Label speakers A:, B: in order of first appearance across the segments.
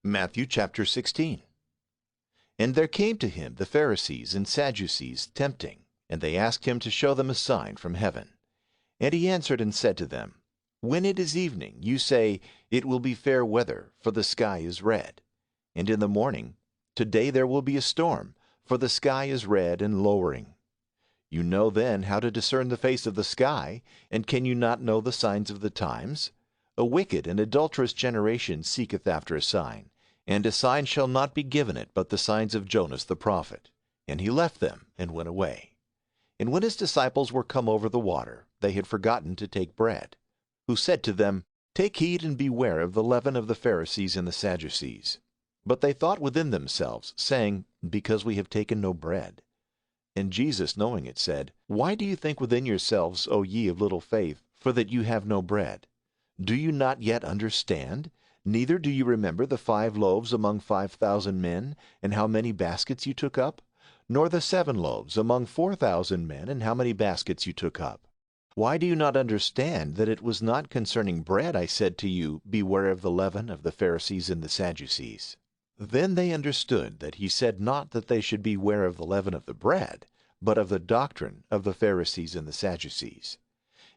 A: Matthew chapter 16. And there came to him the Pharisees and Sadducees tempting, and they asked him to show them a sign from heaven. And he answered and said to them, When it is evening, you say, It will be fair weather, for the sky is red. And in the morning, Today there will be a storm, for the sky is red and lowering. You know then how to discern the face of the sky, and can you not know the signs of the times? A wicked and adulterous generation seeketh after a sign, and a sign shall not be given it but the signs of Jonas the prophet. And he left them, and went away. And when his disciples were come over the water, they had forgotten to take bread. Who said to them, Take heed and beware of the leaven of the Pharisees and the Sadducees. But they thought within themselves, saying, Because we have taken no bread. And Jesus, knowing it, said, Why do you think within yourselves, O ye of little faith, for that you have no bread? Do you not yet understand? Neither do you remember the 5 loaves among 5,000 men, and how many baskets you took up? Nor the 7 loaves among 4,000 men, and how many baskets you took up? Why do you not understand that it was not concerning bread I said to you, Beware of the leaven of the Pharisees and the Sadducees? Then they understood that he said not that they should beware of the leaven of the bread, but of the doctrine of the Pharisees and the Sadducees.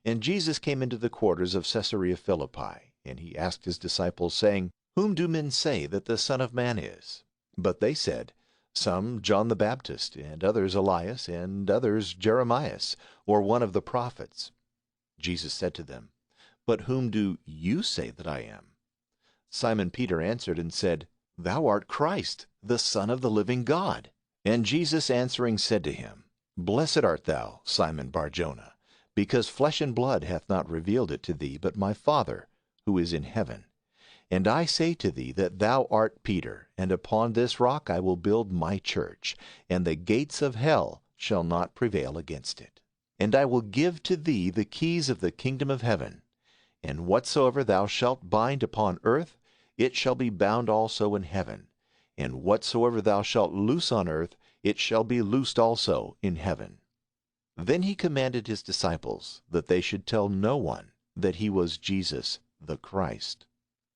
A: And Jesus came into the quarters of Caesarea Philippi, and he asked his disciples, saying, Whom do men say that the Son of Man is? But they said, Some John the Baptist, and others Elias, and others Jeremias, or one of the prophets. Jesus said to them, But whom do you say that I am? Simon Peter answered and said, Thou art Christ, the Son of the living God. And Jesus answering said to him, Blessed art thou, Simon Bar-Jonah, because flesh and blood hath not revealed it to thee, but my Father, who is in heaven. And I say to thee that thou art Peter, and upon this rock I will build my church, and the gates of hell shall not prevail against it. And I will give to thee the keys of the kingdom of heaven. And whatsoever thou shalt bind upon earth, it shall be bound also in heaven. And whatsoever thou shalt loose on earth, it shall be loosed also in heaven. Then he commanded his disciples that they should tell no one that he was Jesus the Christ.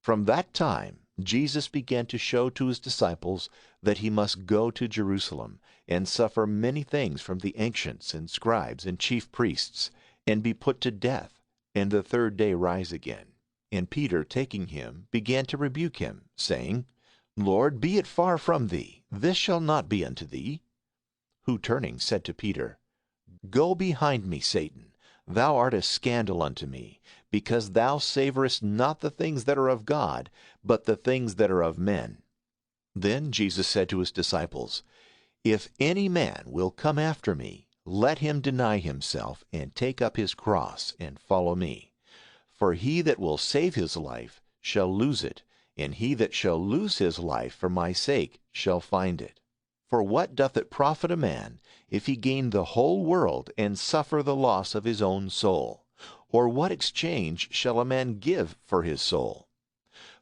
A: From that time Jesus began to show to his disciples that he must go to Jerusalem, and suffer many things from the ancients and scribes and chief priests, and be put to death, and the 3rd day rise again. And Peter, taking him, began to rebuke him, saying, Lord, be it far from thee, this shall not be unto thee. Who turning said to Peter, Go behind me, Satan, thou art a scandal unto me, because thou savorest not the things that are of God, but the things that are of men. Then Jesus said to his disciples, If any man will come after me, let him deny himself, and take up his cross, and follow me. For he that will save his life shall lose it, and he that shall lose his life for my sake shall find it. For what doth it profit a man, if he gain the whole world, and suffer the loss of his own soul? Or what exchange shall a man give for his soul?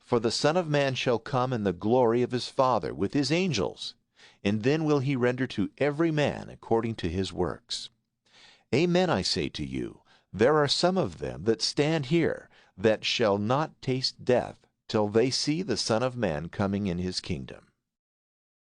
A: For the Son of Man shall come in the glory of his Father with his angels, and then will he render to every man according to his works. Amen, I say to you, there are some of them that stand here that shall not taste death till they see the Son of Man coming in his kingdom.